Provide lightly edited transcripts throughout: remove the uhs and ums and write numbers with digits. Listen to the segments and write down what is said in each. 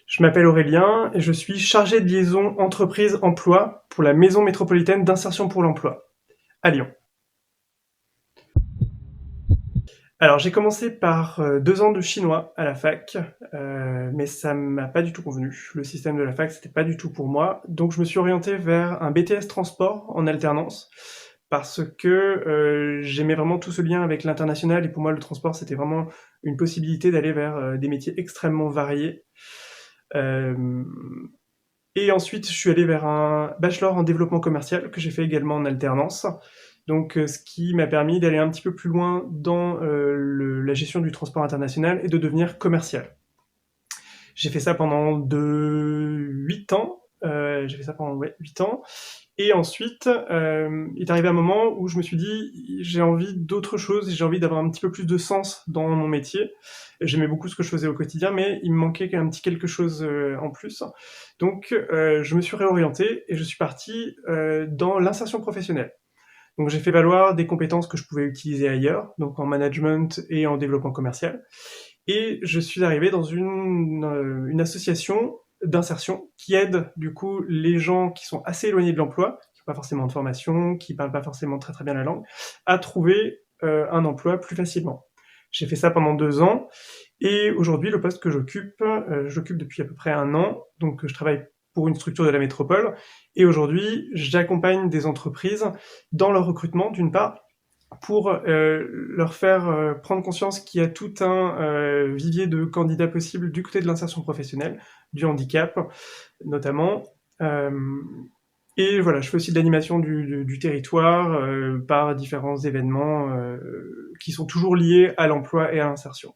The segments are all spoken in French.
Je m'appelle Aurélien et je suis chargé de liaison entreprise-emploi pour la Maison métropolitaine d'insertion pour l'emploi, à Lyon. Alors j'ai commencé par 2 ans de chinois à la fac, mais ça m'a pas du tout convenu. Le système de la fac, c'était pas du tout pour moi, donc je me suis orienté vers un BTS transport en alternance, parce que j'aimais vraiment tout ce lien avec l'international et pour moi le transport c'était vraiment une possibilité d'aller vers des métiers extrêmement variés. Euh, Et ensuite, je suis allé vers un bachelor en développement commercial que j'ai fait également en alternance. Donc, ce qui m'a permis d'aller un petit peu plus loin dans la gestion du transport international et de devenir commercial. J'ai fait ça pendant 8 ans. J'ai fait ça pendant 8 ans. Et ensuite, il est arrivé un moment où je me suis dit, j'ai envie d'autre chose, j'ai envie d'avoir un petit peu plus de sens dans mon métier. J'aimais beaucoup ce que je faisais au quotidien, mais il me manquait un petit quelque chose en plus. Donc, je me suis réorienté et je suis parti dans l'insertion professionnelle. Donc, j'ai fait valoir des compétences que je pouvais utiliser ailleurs, donc en management et en développement commercial. Et je suis arrivé dans une association d'insertion qui aide du coup les gens qui sont assez éloignés de l'emploi, qui n'ont pas forcément de formation, qui parlent pas forcément très très bien la langue, à trouver un emploi plus facilement. J'ai fait ça pendant 2 ans et aujourd'hui le poste que j'occupe depuis à peu près un an, donc je travaille pour une structure de la métropole et aujourd'hui j'accompagne des entreprises dans leur recrutement d'une part pour leur faire prendre conscience qu'il y a tout un vivier de candidats possibles du côté de l'insertion professionnelle, du handicap notamment. Euh, et voilà, je fais aussi de l'animation du territoire par différents événements qui sont toujours liés à l'emploi et à l'insertion.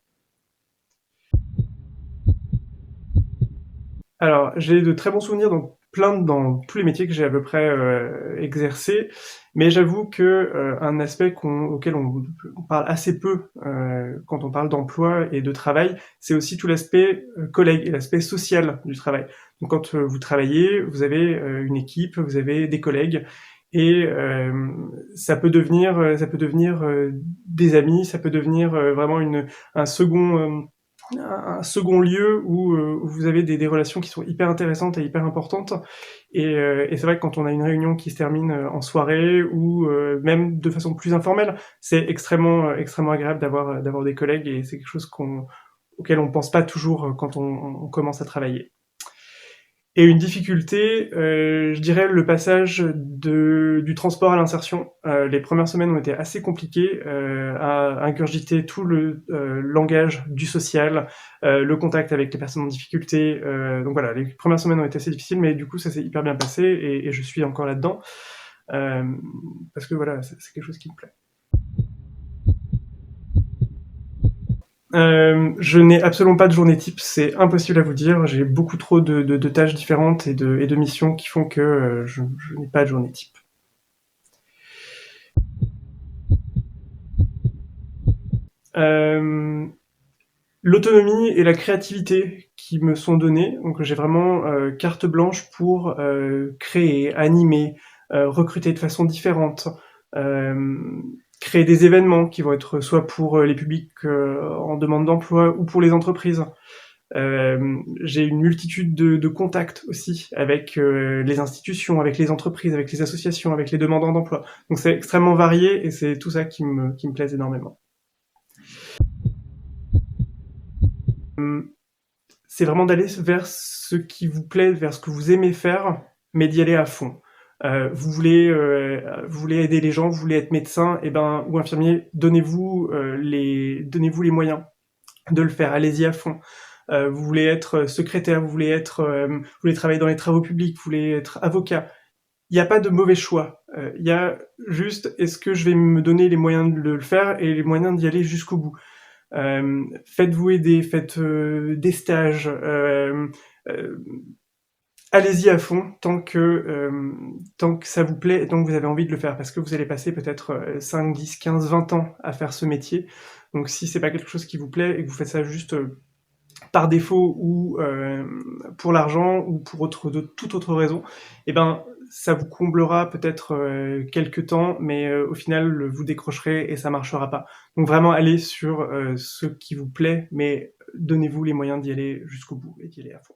Alors, j'ai de très bons souvenirs dans tous les métiers que j'ai à peu près exercés, mais j'avoue que un aspect auquel on parle assez peu quand on parle d'emploi et de travail, c'est aussi tout l'aspect collègue et l'aspect social du travail. Donc, quand vous travaillez, vous avez une équipe, vous avez des collègues, et ça peut devenir des amis, ça peut devenir vraiment un second lieu où vous avez des relations qui sont hyper intéressantes et hyper importantes. Et c'est vrai que quand on a une réunion qui se termine en soirée ou même de façon plus informelle, c'est extrêmement agréable d'avoir des collègues et c'est quelque chose auquel on pense pas toujours quand on commence à travailler. Et une difficulté, je dirais le passage du transport à l'insertion. Les premières semaines ont été assez compliquées à ingurgiter tout le langage du social, le contact avec les personnes en difficulté. Donc voilà, les premières semaines ont été assez difficiles, mais du coup ça s'est hyper bien passé et je suis encore là-dedans euh, parce que voilà, c'est quelque chose qui me plaît. Je n'ai absolument pas de journée type, c'est impossible à vous dire. J'ai beaucoup trop de tâches différentes et de missions qui font que je n'ai pas de journée type. Euh, L'autonomie et la créativité qui me sont données, donc j'ai vraiment carte blanche pour créer, animer, recruter de façon différente, euh, créer des événements qui vont être soit pour les publics en demande d'emploi ou pour les entreprises. J'ai une multitude de contacts aussi avec les institutions, avec les entreprises, avec les associations, avec les demandeurs d'emploi. Donc c'est extrêmement varié et c'est tout ça qui me plaise énormément. C'est vraiment d'aller vers ce qui vous plaît, vers ce que vous aimez faire, mais d'y aller à fond. Vous voulez aider les gens, vous voulez être médecin, et ben ou infirmier, donnez-vous les moyens de le faire. Allez-y à fond. Vous voulez être secrétaire, vous voulez travailler dans les travaux publics, vous voulez être avocat. Il n'y a pas de mauvais choix. Il y a juste est-ce que je vais me donner les moyens de le faire et les moyens d'y aller jusqu'au bout. Faites-vous aider, faites des stages, euh, allez-y à fond tant que ça vous plaît et tant que vous avez envie de le faire, parce que vous allez passer peut-être 5, 10, 15, 20 ans à faire ce métier. Donc si c'est pas quelque chose qui vous plaît et que vous faites ça juste par défaut ou pour l'argent ou pour toute autre raison, eh ben ça vous comblera peut-être quelques temps, mais au final vous décrocherez et ça marchera pas. Donc vraiment allez sur ce qui vous plaît, mais donnez-vous les moyens d'y aller jusqu'au bout et d'y aller à fond.